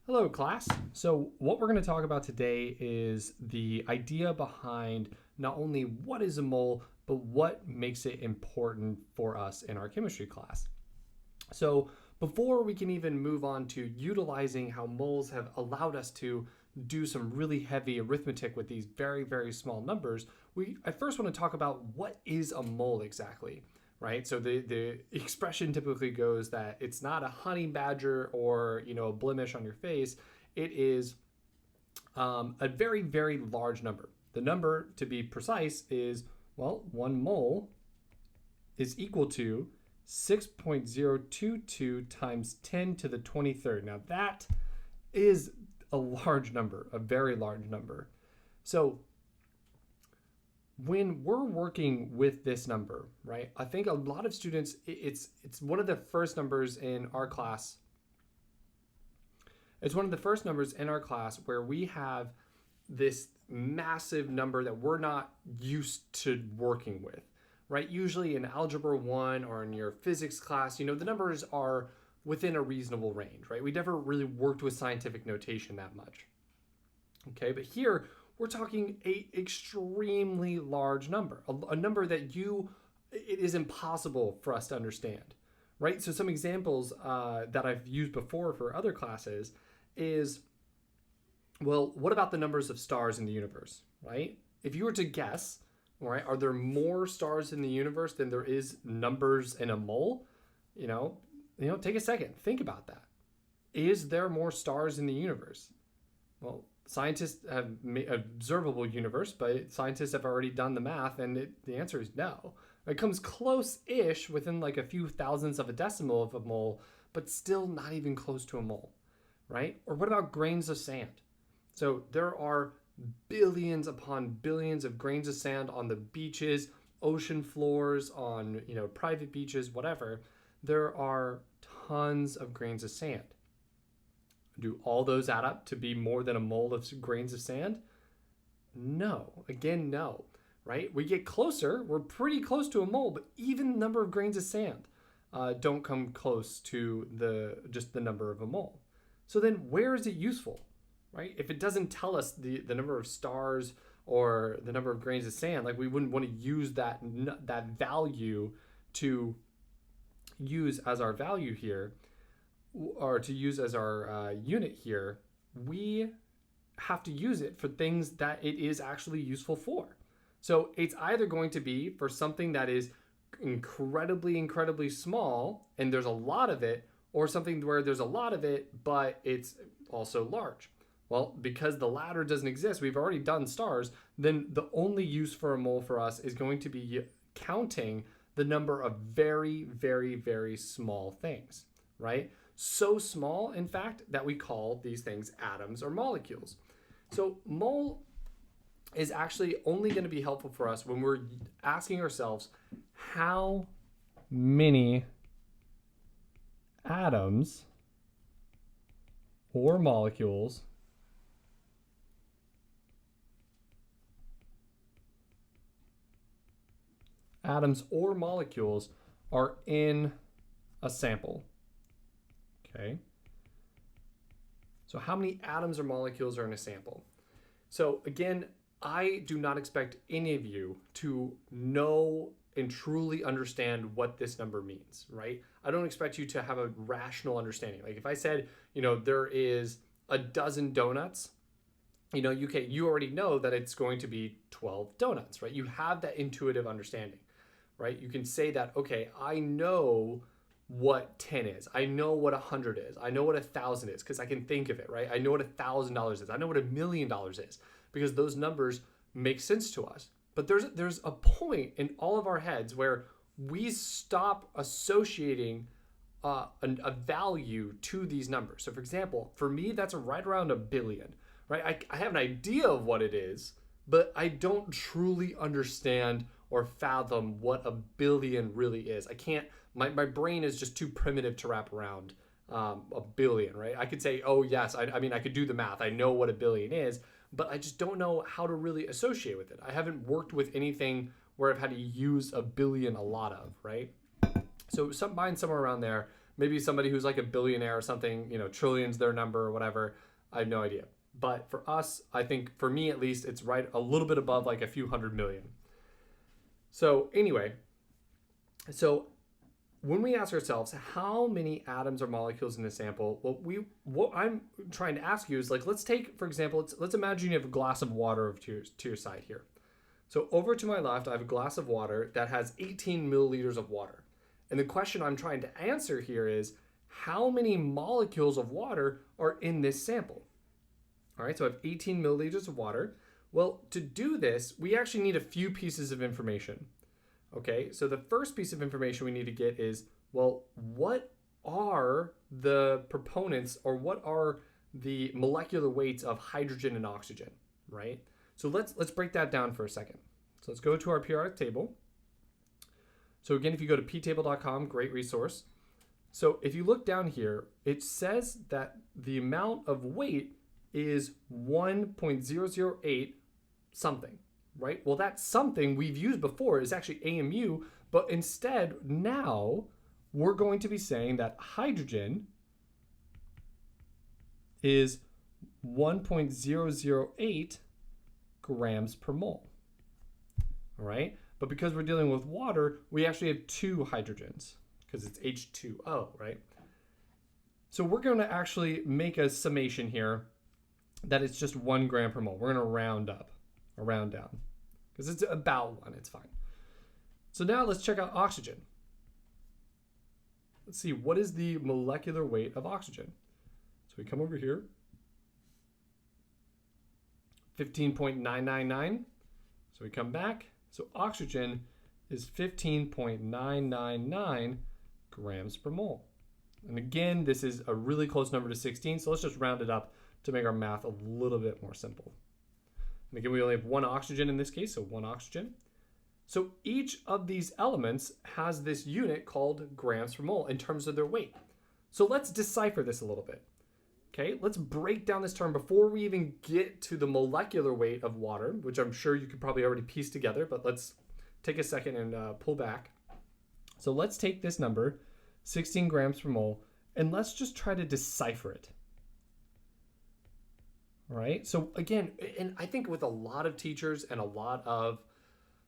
Hello, class. So, what we're going to talk about today is the idea behind not only what is a mole, but what makes it important for us in our chemistry class. So, before we can even move on to utilizing how moles have allowed us to do some really heavy arithmetic with these very, very small numbers, I first want to talk about what is a mole exactly, right? So the expression typically goes that it's not a honey badger or a blemish on your face. It is a very, very large number. The number, to be precise, is, well, 1 mole is equal to 6.022 times 10 to the 23rd. Now that is a large number, a very large number. So when we're working with this number, right, I think a lot of students, it's one of the first numbers in our class. It's one of the first numbers in our class where we have this massive number that we're not used to working with, right? Usually in Algebra 1 or in your physics class, the numbers are within a reasonable range, right? We never really worked with scientific notation that much. Okay, but here we're talking a extremely large number, a number that it is impossible for us to understand, right? So some examples that I've used before for other classes is, well, what about the numbers of stars in the universe, right? If you were to guess, right, are there more stars in the universe than there is numbers in a mole? Take a second, think about that. Is there more stars in the universe? Well, scientists have observable universe, but scientists have already done the math, and the answer is no. It comes close-ish within like a few thousandths of a decimal of a mole, but still not even close to a mole, right? Or what about grains of sand? So there are billions upon billions of grains of sand on the beaches, ocean floors, on private beaches, whatever. There are tons of grains of sand. Do all those add up to be more than a mole of grains of sand? No. Again, no. Right? We get closer. We're pretty close to a mole, but even the number of grains of sand don't come close to just the number of a mole. So then where is it useful? Right? If it doesn't tell us the number of stars or the number of grains of sand, like we wouldn't want to use that value to use as our value here, or to use as our unit here, we have to use it for things that it is actually useful for. So it's either going to be for something that is incredibly, incredibly small and there's a lot of it, or something where there's a lot of it, but it's also large. Well, because the latter doesn't exist, we've already done stars, then the only use for a mole for us is going to be counting the number of very, very, very small things, right? So small, in fact, that we call these things atoms or molecules. So mole is actually only going to be helpful for us when we're asking ourselves how many atoms or molecules are in a sample. Okay. So how many atoms or molecules are in a sample? So again, I do not expect any of you to know and truly understand what this number means, right? I don't expect you to have a rational understanding. Like if I said, there is a dozen donuts, you already know that it's going to be 12 donuts, right? You have that intuitive understanding, right? You can say that, okay, I know what 10 is. I know what 100 is. I know what 1,000 is because I can think of it, right? I know what $1,000 is. I know what $1 million is because those numbers make sense to us. But there's a point in all of our heads where we stop associating a value to these numbers. So for example, for me, that's right around 1 billion, right? I have an idea of what it is, but I don't truly understand or fathom what 1 billion really is. I can't, my brain is just too primitive to wrap around 1 billion, right? I could say, oh yes, I mean, I could do the math. I know what 1 billion is, but I just don't know how to really associate with it. I haven't worked with anything where I've had to use 1 billion a lot of, right? So mine's somewhere around there, Maybe somebody who's like a billionaire or something, trillions their number or whatever. I have no idea. But for us, I think for me at least, it's right a little bit above like a few 100 million. So anyway, so when we ask ourselves how many atoms or molecules in the sample, what I'm trying to ask you is like, let's take, for example, let's imagine you have a glass of water to your side here. So over to my left, I have a glass of water that has 18 milliliters of water. And the question I'm trying to answer here is how many molecules of water are in this sample? All right, so I have 18 milliliters of water. Well, to do this, we actually need a few pieces of information. Okay, so the first piece of information we need to get is, well, what are the proponents or what are the molecular weights of hydrogen and oxygen, right? So let's break that down for a second. So let's go to our periodic table. So again, if you go to ptable.com, great resource. So if you look down here, it says that the amount of weight is 1.008 something, right? Well, that something we've used before is actually AMU, but instead now we're going to be saying that hydrogen is 1.008 grams per mole, all right? But because we're dealing with water, we actually have two hydrogens because it's H2O, right? So we're going to actually make a summation here that it's just 1 gram per mole. We're going to round up or round down because it's about 1. It's fine. So now let's check out oxygen. Let's see, what is the molecular weight of oxygen? So we come over here, 15.999. So we come back. So oxygen is 15.999 grams per mole. And again, this is a really close number to 16, so let's just round it up to make our math a little bit more simple. And again, we only have one oxygen in this case, so one oxygen. So each of these elements has this unit called grams per mole in terms of their weight. So let's decipher this a little bit. Okay, let's break down this term before we even get to the molecular weight of water, which I'm sure you could probably already piece together, but let's take a second and pull back. So let's take this number, 16 grams per mole, and let's just try to decipher it. All right, so again, and I think with a lot of teachers and a lot of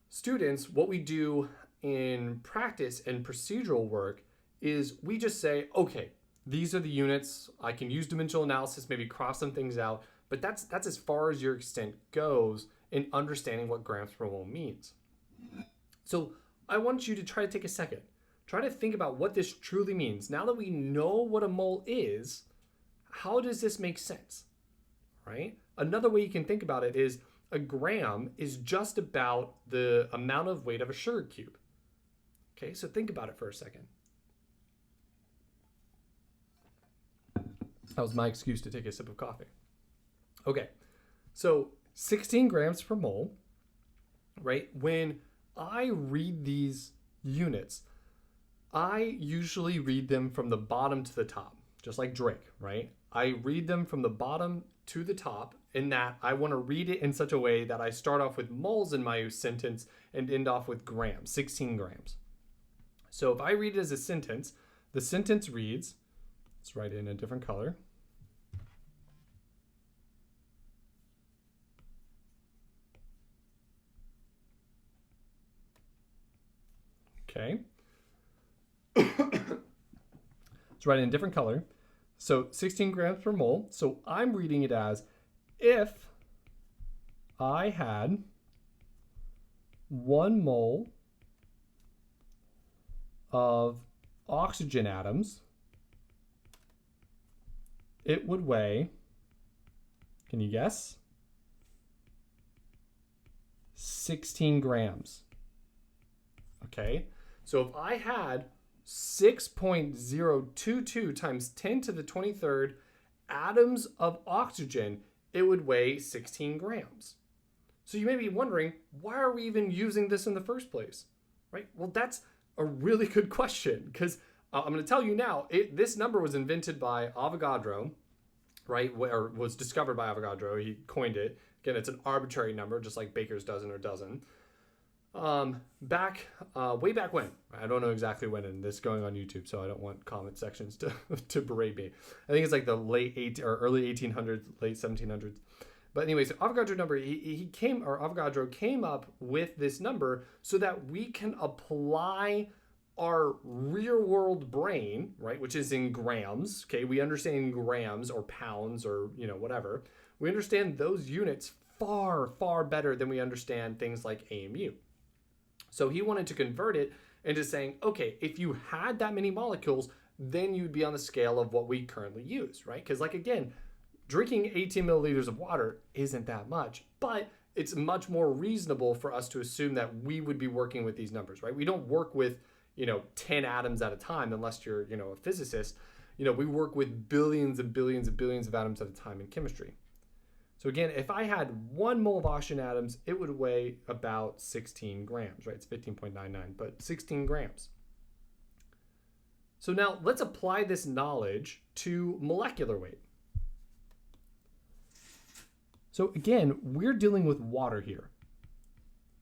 students, what we do in practice and procedural work is we just say, okay, these are the units. I can use dimensional analysis, maybe cross some things out, but that's as far as your extent goes in understanding what grams per mole means. So I want you to try to take a second. Try to think about what this truly means. Now that we know what a mole is, how does this make sense, right? Another way you can think about it is a gram is just about the amount of weight of a sugar cube. Okay, so think about it for a second. That was my excuse to take a sip of coffee. Okay, so 16 grams per mole, right? When I read these units, I usually read them from the bottom to the top, just like Drake, right? I read them from the bottom to the top in that I want to read it in such a way that I start off with moles in my sentence and end off with grams, 16 grams. So if I read it as a sentence, the sentence reads, let's write it in a different color. Okay. Let's write it in a different color. So 16 grams per mole. So I'm reading it as if I had 1 mole of oxygen atoms, it would weigh, can you guess? 16 grams. Okay, so if I had 6.022 times 10 to the 23rd atoms of oxygen, it would weigh 16 grams. So you may be wondering, why are we even using this in the first place, right? Well, that's a really good question because I'm going to tell you now, this number was invented by Avogadro, right? Or was discovered by Avogadro. He coined it. Again, it's an arbitrary number, just like baker's dozen or dozen. Way back when, I don't know exactly when, and this is going on YouTube, so I don't want comment sections to, to berate me. I think it's like the early 1800s, late 1700s. But anyways, Avogadro number, Avogadro came up with this number so that we can apply our real world brain, right, which is in grams. Okay, we understand grams or pounds or whatever. We understand those units far, far better than we understand things like AMU. So he wanted to convert it into saying, okay, if you had that many molecules, then you'd be on the scale of what we currently use, right? Because again, drinking 18 milliliters of water isn't that much, but it's much more reasonable for us to assume that we would be working with these numbers, right? We don't work with, 10 atoms at a time unless you're, a physicist. We work with billions and billions and billions of atoms at a time in chemistry. So again, if I had 1 mole of oxygen atoms, it would weigh about 16 grams, right? It's 15.99, but 16 grams. So now let's apply this knowledge to molecular weight. So again, we're dealing with water here.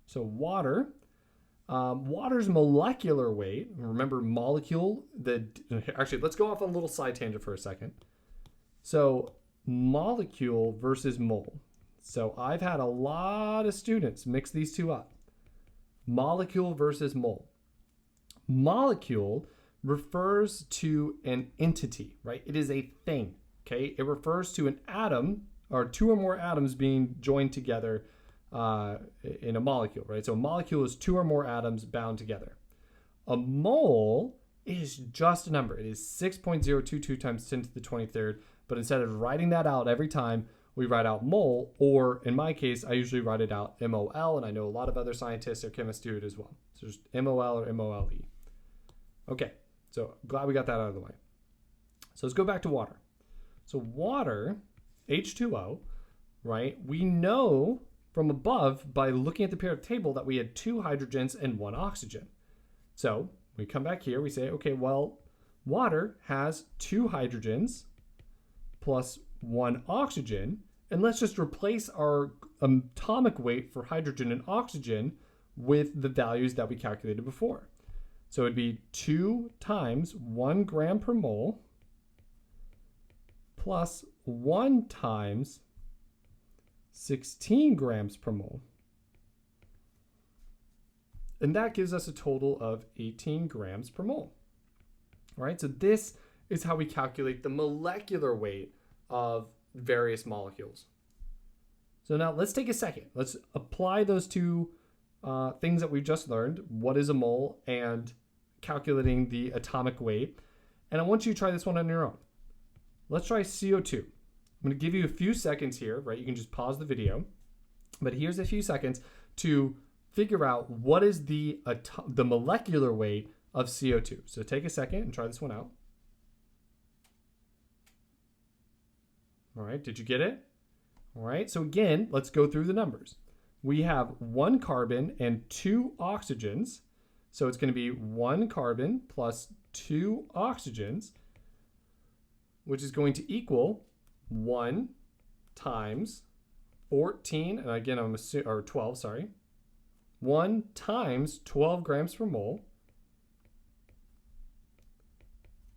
So water's molecular weight, remember actually, let's go off on a little side tangent for a second. So molecule versus mole. So I've had a lot of students mix these two up. Molecule versus mole. Molecule refers to an entity, right? It is a thing, okay? It refers to an atom or 2 or more atoms being joined together in a molecule, right? So a molecule is 2 or more atoms bound together. A mole is just a number. It is 6.022 times 10 to the 23rd, but instead of writing that out every time, we write out mole, or in my case, I usually write it out MOL, and I know a lot of other scientists or chemists do it as well. So just MOL or MOLE. Okay, so glad we got that out of the way. So let's go back to water. So water, H2O, right? We know from above by looking at the periodic table that we had 2 hydrogens and 1 oxygen. So we come back here, we say, okay, well, water has 2 hydrogens plus 1 oxygen, and let's just replace our atomic weight for hydrogen and oxygen with the values that we calculated before. So it'd be 2 times 1 gram per mole plus 1 times 16 grams per mole. And that gives us a total of 18 grams per mole. All right, so this is how we calculate the molecular weight of various molecules. So now let's take a second. Let's apply those two things that we've just learned. What is a mole and calculating the atomic weight. And I want you to try this one on your own. Let's try CO2. I'm going to give you a few seconds here, right? You can just pause the video. But here's a few seconds to figure out what is the molecular weight of CO2. So take a second and try this one out. All right, did you get it? All right, so again, let's go through the numbers. We have 1 carbon and 2 oxygens. So it's going to be 1 carbon plus 2 oxygens, which is going to equal 1 times 14, and again, I'm assuming, or 12, sorry. 1 times 12 grams per mole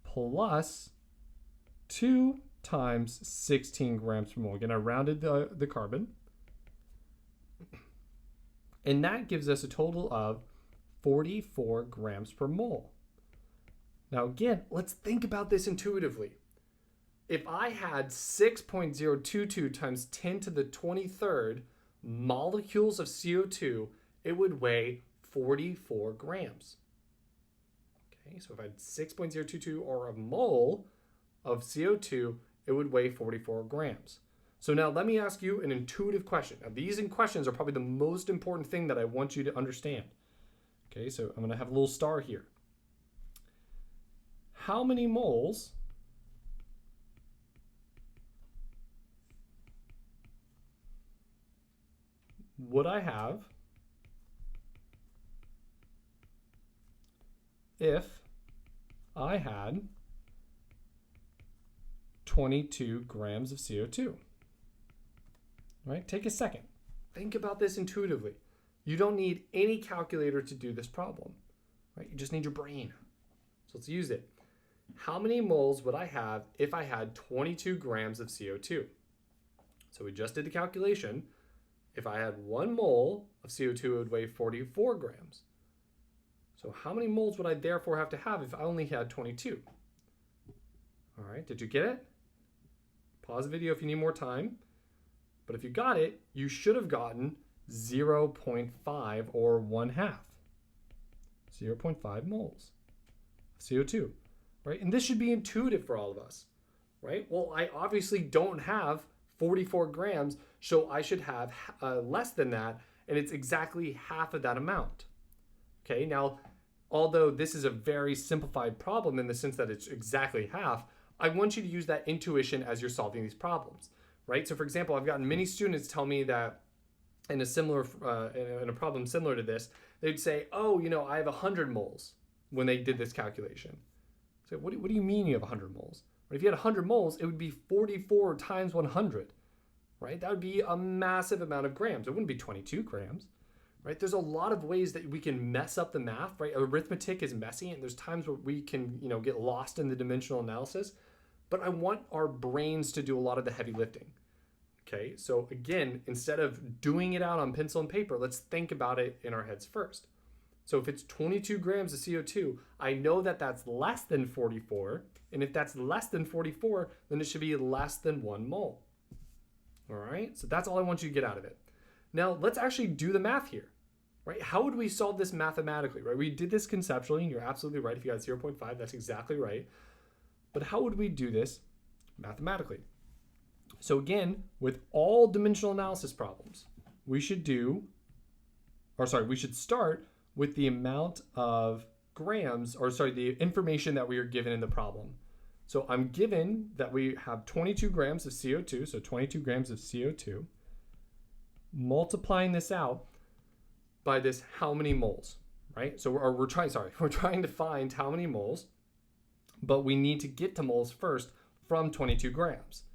plus 2 times 16 grams per mole. Again, I rounded the carbon. And that gives us a total of 44 grams per mole. Now again, let's think about this intuitively. If I had 6.022 times 10 to the 23rd molecules of CO2, it would weigh 44 grams. Okay, so if I had 6.022 or a mole of CO2, it would weigh 44 grams. So now let me ask you an intuitive question. Now these questions are probably the most important thing that I want you to understand. Okay, so I'm going to have a little star here. How many moles would I have if I had 22 grams of CO2? Right? Take a second. Think about this intuitively. You don't need any calculator to do this problem, right? You just need your brain. So let's use it. How many moles would I have if I had 22 grams of CO2? So we just did the calculation. If I had 1 mole of CO2, it would weigh 44 grams. So how many moles would I therefore have to have if I only had 22? All right, did you get it? Pause the video if you need more time. But if you got it, you should have gotten 0.5 or 1/2. 0.5 moles of CO2, right? And this should be intuitive for all of us, right? Well, I obviously don't have 44 grams, so I should have less than that, and it's exactly half of that amount. Okay, now, although this is a very simplified problem in the sense that it's exactly half, I want you to use that intuition as you're solving these problems, right? So for example, I've gotten many students tell me that in a problem similar to this, they'd say, oh, I have 100 moles when they did this calculation. So what do you mean you have 100 moles? Right? If you had 100 moles, it would be 44 times 100, right? That would be a massive amount of grams. It wouldn't be 22 grams. Right? There's a lot of ways that we can mess up the math, right? Arithmetic is messy, and there's times where we can, get lost in the dimensional analysis, but I want our brains to do a lot of the heavy lifting. Okay, so again, instead of doing it out on pencil and paper, let's think about it in our heads first. So if it's 22 grams of CO2, I know that that's less than 44, and if that's less than 44, then it should be less than 1 mole. All right, so that's all I want you to get out of it. Now, let's actually do the math here. Right? How would we solve this mathematically, right? We did this conceptually, and you're absolutely right. If you got 0.5, that's exactly right. But how would we do this mathematically? So again, with all dimensional analysis problems, we should start with the amount of grams, the information that we are given in the problem. So I'm given that we have 22 grams of CO2, so 22 grams of CO2, multiplying this out by this how many moles, right? So we're trying to find how many moles, but we need to get to moles first from 22 grams.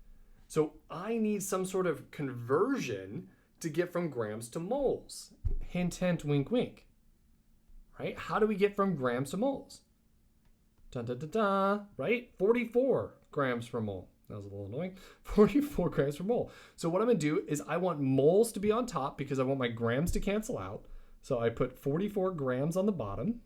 So I need some sort of conversion to get from grams to moles. Hint, hint, wink, wink, right? How do we get from grams to moles? Dun, dun, dun, dun, right? 44 grams per mole. That was a little annoying. 44 grams per mole. So what I'm gonna do is I want moles to be on top because I want my grams to cancel out. So I put 44 grams on the bottom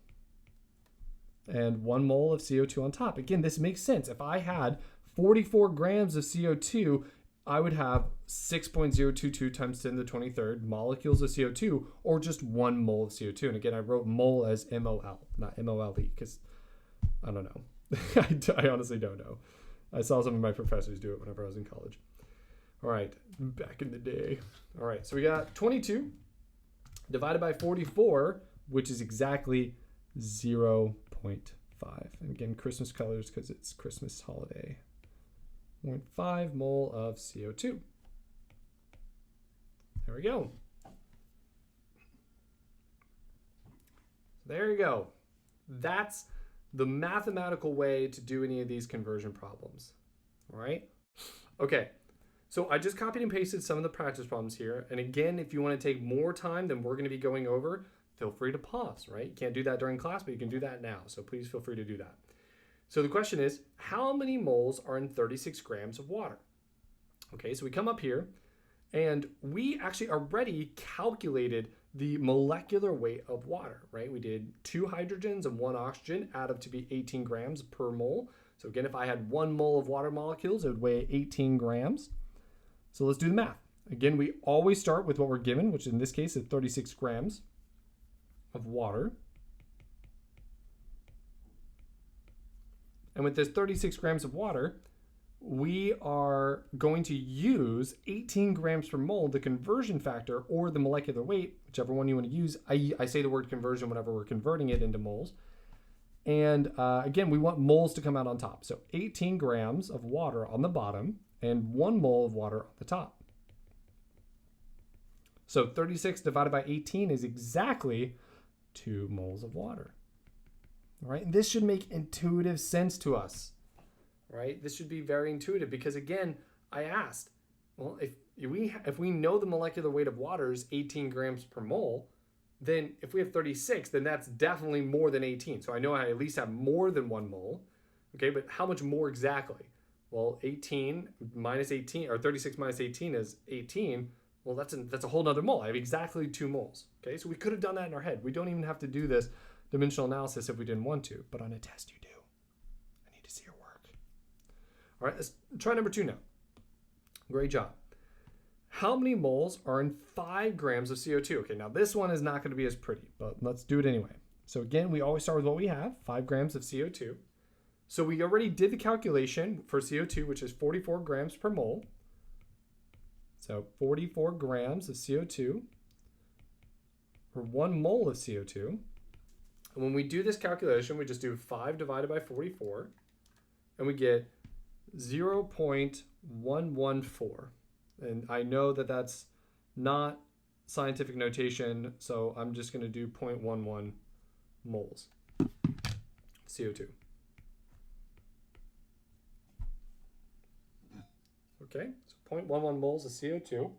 and 1 mole of CO2 on top. Again, this makes sense. If I had 44 grams of CO2, I would have 6.022 times 10 to the 23rd molecules of CO2, or just 1 mole of CO2. And again, I wrote mole as MOL, not MOLE, because I don't know. I honestly don't know. I saw some of my professors do it whenever I was in college. All right, back in the day. All right, so we got 22 divided by 44, which is exactly 0.5. And again, Christmas colors because it's Christmas holiday. 0.5 mole of CO2. There we go. There you go. That's the mathematical way to do any of these conversion problems. All right? Okay. So I just copied and pasted some of the practice problems here. And again, if you want to take more time than we're going to be going over, feel free to pause, right? You can't do that during class, but you can do that now. So please feel free to do that. So the question is, how many moles are in 36 grams of water? Okay, so we come up here and we actually already calculated the molecular weight of water, right? We did 2 hydrogens and 1 oxygen add up to be 18 grams per mole. So again, if I had 1 mole of water molecules, it would weigh 18 grams. So let's do the math. Again, we always start with what we're given, which in this case is 36 grams of water. And with this 36 grams of water, we are going to use 18 grams per mole, the conversion factor or the molecular weight, whichever one you want to use. I say the word conversion whenever we're converting it into moles. And again, we want moles to come out on top. So 18 grams of water on the bottom and 1 mole of water on the top. So 36 divided by 18 is exactly 2 moles of water. All right, and this should make intuitive sense to us, right? This should be very intuitive because again, I asked, well, if we know the molecular weight of water is 18 grams per mole, then if we have 36, then that's definitely more than 18. So I know I at least have more than 1 mole. Okay, but how much more exactly? Well, 18 minus 18, or 36 minus 18 is 18. Well, that's a whole nother mole. I have exactly 2 moles. Okay, so we could have done that in our head. We don't even have to do this dimensional analysis if we didn't want to, but on a test you do. I need to see your work. All right, let's try number 2 now. Great job. How many moles are in 5 grams of CO2? Okay, now this one is not going to be as pretty, but let's do it anyway. So again, we always start with what we have, 5 grams of CO2. So we already did the calculation for CO2, which is 44 grams per mole. So 44 grams of CO2 for 1 mole of CO2. And when we do this calculation, we just do 5 divided by 44, and we get 0.114. And I know that that's not scientific notation, so I'm just going to do 0.11 moles CO2. Okay, so 0.11 moles of CO2.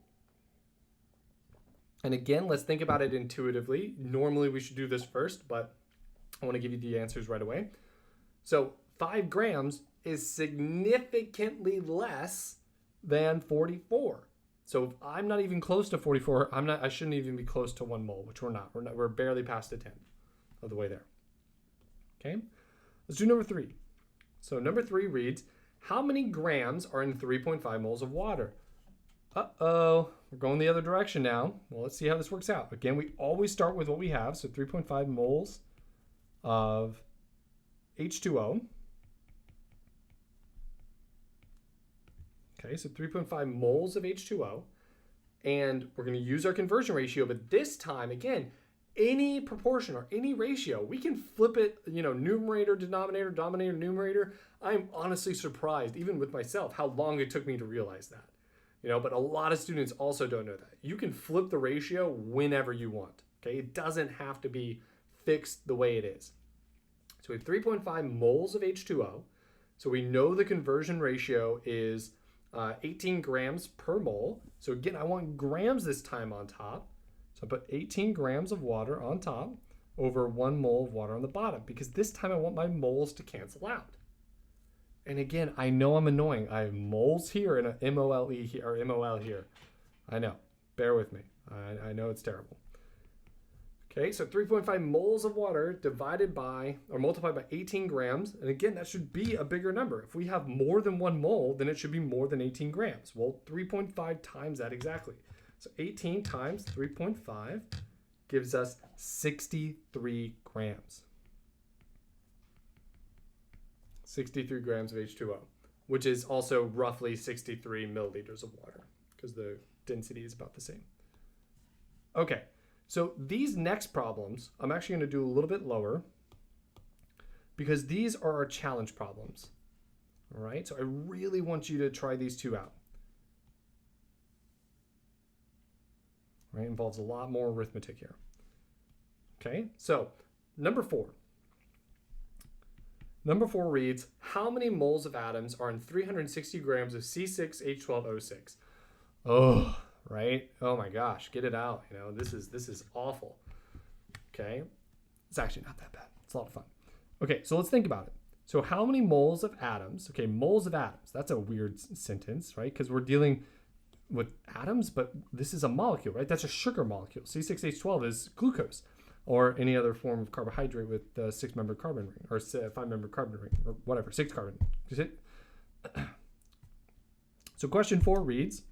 And again, let's think about it intuitively. Normally we should do this first, but I want to give you the answers right away. So 5 grams is significantly less than 44. So if I'm not even close to 44, I shouldn't even be close to 1 mole, which we're not. We're barely past a 10 of the way there. Okay, let's do number 3. So number 3 reads, how many grams are in 3.5 moles of water? Uh-oh, we're going the other direction now. Well, let's see how this works out. Again, we always start with what we have. So 3.5 moles of H2O. Okay, so 3.5 moles of H2O. And we're going to use our conversion ratio, but this time, again, any proportion or any ratio, we can flip it, numerator, denominator, denominator, numerator. I'm honestly surprised, even with myself, how long it took me to realize that. But a lot of students also don't know that. You can flip the ratio whenever you want. Okay, it doesn't have to be fixed the way it is. So we have 3.5 moles of H2O. So we know the conversion ratio is 18 grams per mole. So again, I want grams this time on top. So I put 18 grams of water on top over 1 mole of water on the bottom, because this time I want my moles to cancel out. And again, I know I'm annoying. I have moles here and a MOLE here, or MOL here. I know. Bear with me. I know it's terrible. Okay, so 3.5 moles of water divided by, or multiplied by 18 grams. And again, that should be a bigger number. If we have more than 1 mole, then it should be more than 18 grams. Well, 3.5 times that exactly. So 18 times 3.5 gives us 63 grams. 63 grams of H2O, which is also roughly 63 milliliters of water, because the density is about the same. Okay, so these next problems, I'm actually going to do a little bit lower, because these are our challenge problems. All right, so I really want you to try these 2 out. Right, involves a lot more arithmetic here. Okay, so number 4. Number 4 reads, how many moles of atoms are in 360 grams of C6H12O6? Oh, right? Oh my gosh, get it out. This is awful. Okay, it's actually not that bad. It's a lot of fun. Okay, so let's think about it. So how many moles of atoms? Okay, moles of atoms. That's a weird sentence, right? Because we're dealing with atoms, but this is a molecule, right? That's a sugar molecule. C6H12 is glucose, or any other form of carbohydrate with a 6-membered carbon ring, or 5-membered carbon ring, or whatever, 6 carbon. So question 4 reads,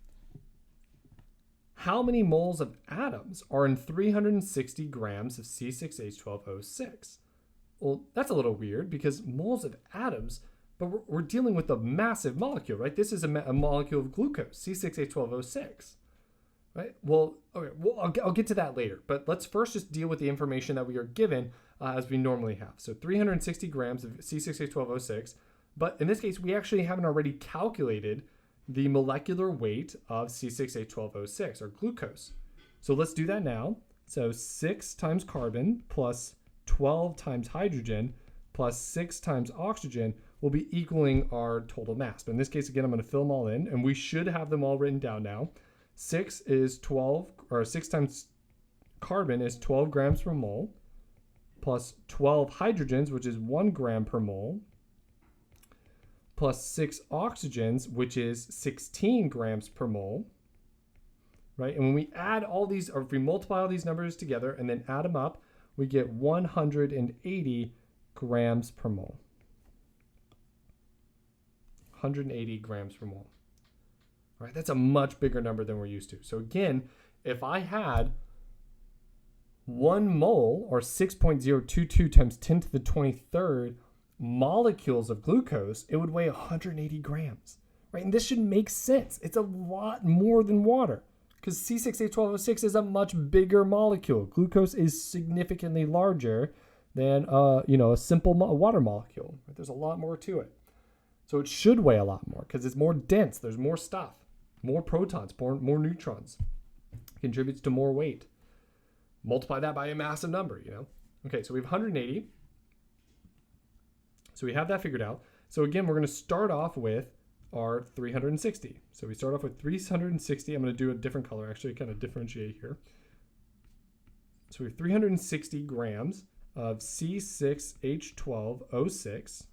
how many moles of atoms are in 360 grams of C6H12O6? Well, that's a little weird, because moles of atoms, but we're dealing with a massive molecule, right? This is a molecule of glucose, C6H12O6. Right? Well, okay. Well, I'll get to that later. But let's first just deal with the information that we are given as we normally have. So 360 grams of C6H12O6. But in this case, we actually haven't already calculated the molecular weight of C6H12O6, or glucose. So let's do that now. So 6 times carbon plus 12 times hydrogen plus 6 times oxygen will be equaling our total mass. But in this case, again, I'm going to fill them all in, and we should have them all written down now. 6 is 12, or 6 times carbon is 12 grams per mole, plus 12 hydrogens, which is 1 gram per mole, plus 6 oxygens, which is 16 grams per mole, right? And when we add all these, or if we multiply all these numbers together and then add them up, we get 180 grams per mole. 180 grams per mole. All right, that's a much bigger number than we're used to. So again, if I had 1 mole, or 6.022 times 10 to the 23rd molecules of glucose, it would weigh 180 grams, right? And this should make sense. It's a lot more than water, because C6H12O6 is a much bigger molecule. Glucose is significantly larger than a simple water molecule. Right? There's a lot more to it. So it should weigh a lot more because it's more dense. There's more stuff, more protons, more neutrons. It contributes to more weight. Multiply that by a massive number, Okay, so we have 180. So we have that figured out. So again, we're going to start off with our 360. So we start off with 360. I'm going to do a different color, actually, kind of differentiate here. So we have 360 grams of C6H12O6.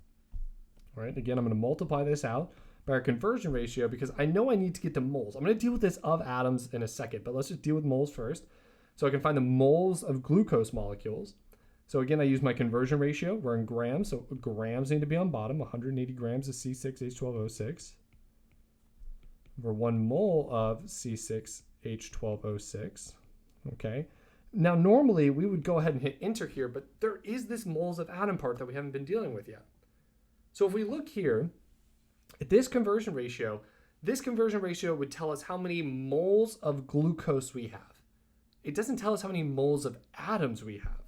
All right, again, I'm going to multiply this out by our conversion ratio because I know I need to get to moles. I'm going to deal with this of atoms in a second, but let's just deal with moles first. So I can find the moles of glucose molecules. So again, I use my conversion ratio. We're in grams, so grams need to be on bottom. 180 grams of C6H12O6 over 1 mole of C6H12O6. Okay. Now, normally we would go ahead and hit enter here, but there is this moles of atom part that we haven't been dealing with yet. So if we look here at this conversion ratio would tell us how many moles of glucose we have. It doesn't tell us how many moles of atoms we have.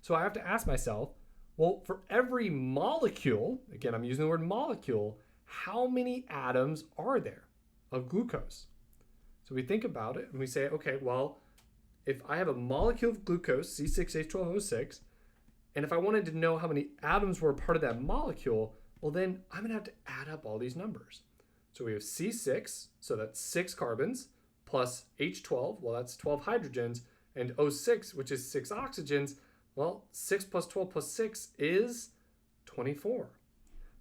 So I have to ask myself, well, for every molecule, again, I'm using the word molecule, how many atoms are there of glucose? So we think about it and we say, okay, well, if I have a molecule of glucose, C6H12O6, and if I wanted to know how many atoms were a part of that molecule, well, then I'm going to have to add up all these numbers. So we have C6, so that's 6 carbons, plus H12, well, that's 12 hydrogens, and O6, which is 6 oxygens. Well, 6 plus 12 plus 6 is 24.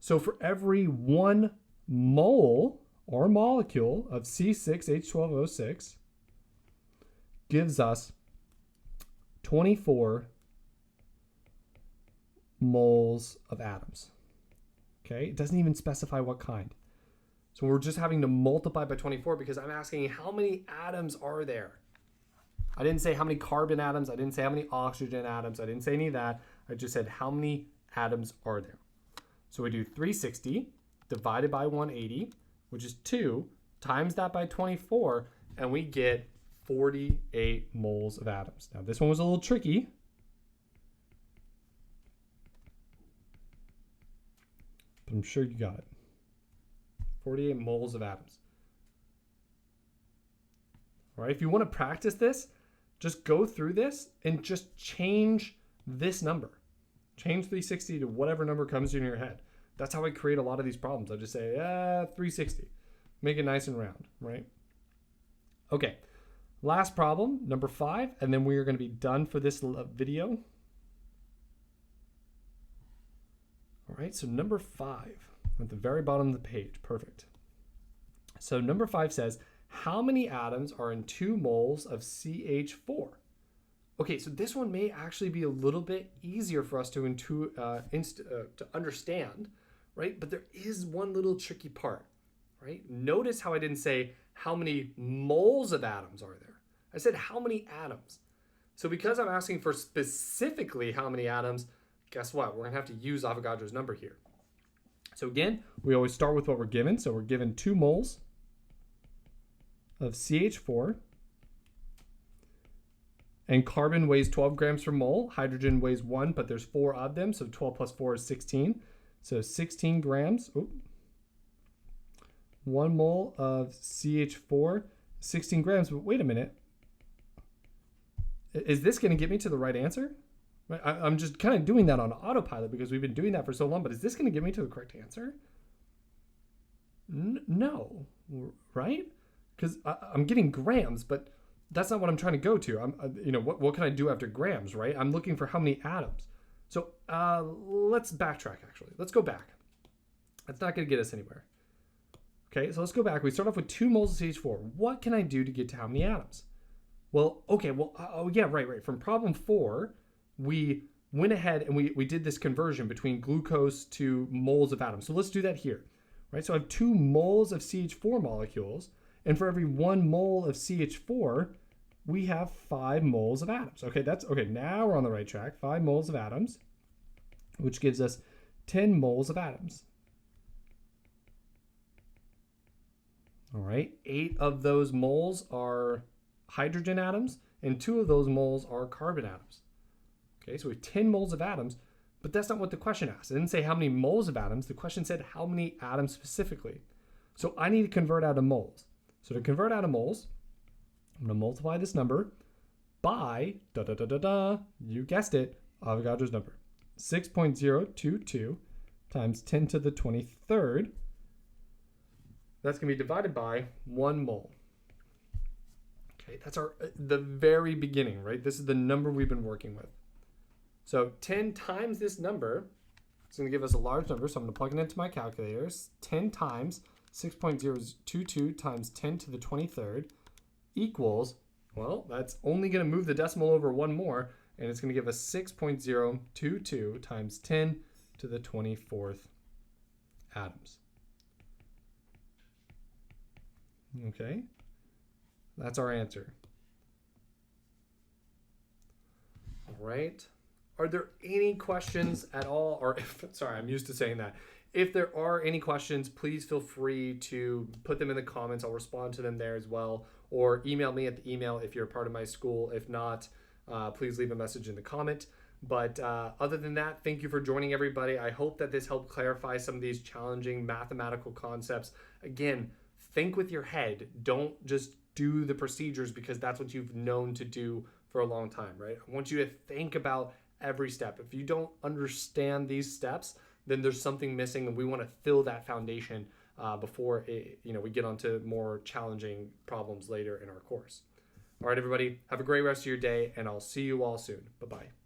So for every 1 mole or molecule of C6H12O6 gives us 24 moles of atoms. Okay, it doesn't even specify what kind. So we're just having to multiply by 24 because I'm asking how many atoms are there. I didn't say how many carbon atoms. I didn't say how many oxygen atoms. I didn't say any of that. I just said how many atoms are there. So we do 360 divided by 180, which is 2, times that by 24, and we get 48 moles of atoms. Now this one was a little tricky. But I'm sure you got it. 48 moles of atoms. All right, if you want to practice this, just go through this and just change this number. Change 360 to whatever number comes in your head. That's how I create a lot of these problems. I just say, 360. Make it nice and round, right? Okay, last problem, number 5, and then we are going to be done for this video. All right, so number 5, at the very bottom of the page, perfect. So number 5 says, how many atoms are in 2 moles of CH4? Okay, so this one may actually be a little bit easier for us to understand, right? But there is one little tricky part, right? Notice how I didn't say how many moles of atoms are there. I said how many atoms. So because I'm asking for specifically how many atoms, guess what? We're going to have to use Avogadro's number here. So again, we always start with what we're given. So we're given 2 moles of CH4. And carbon weighs 12 grams per mole. Hydrogen weighs 1, but there's 4 of them. So 12 plus 4 is 16. So 16 grams. 1 mole of CH4, 16 grams. But wait a minute. Is this going to get me to the right answer? I'm just kind of doing that on autopilot because we've been doing that for so long, but is this going to get me to the correct answer? No, right? Because I'm getting grams, but that's not what I'm trying to go to. What can I do after grams, right? I'm looking for how many atoms. So let's backtrack, actually. Let's go back. That's not going to get us anywhere. Okay, so let's go back. We start off with 2 moles of CH4. What can I do to get to how many atoms? Well, okay, right. From problem 4, we went ahead and we did this conversion between glucose to moles of atoms. So let's do that here, right? So I have 2 moles of CH4 molecules, and for every 1 mole of CH4, we have 5 moles of atoms. Okay, now we're on the right track. 5 moles of atoms, which gives us 10 moles of atoms. All right, 8 of those moles are hydrogen atoms, and 2 of those moles are carbon atoms. Okay, so we have 10 moles of atoms, but that's not what the question asked. It didn't say how many moles of atoms. The question said how many atoms specifically. So I need to convert out of moles. So to convert out of moles, I'm going to multiply this number by, you guessed it, Avogadro's number. 6.022 times 10 to the 23rd. That's going to be divided by 1 mole. Okay, that's the very beginning, right? This is the number we've been working with. So 10 times this number, it's going to give us a large number, so I'm going to plug it into my calculators. 10 times 6.022 times 10 to the 23rd equals, well, that's only going to move the decimal over 1 more, and it's going to give us 6.022 times 10 to the 24th atoms. Okay, that's our answer. All right. Are there any questions at all? Or sorry, I'm used to saying that. If there are any questions, please feel free to put them in the comments. I'll respond to them there as well. Or email me at the email if you're a part of my school. If not, please leave a message in the comment. But other than that, thank you for joining, everybody. I hope that this helped clarify some of these challenging mathematical concepts. Again, think with your head. Don't just do the procedures because that's what you've known to do for a long time, right? I want you to think about every step. If you don't understand these steps, then there's something missing, and we want to fill that foundation before we get onto more challenging problems later in our course. All right, everybody, have a great rest of your day, and I'll see you all soon. Bye-bye.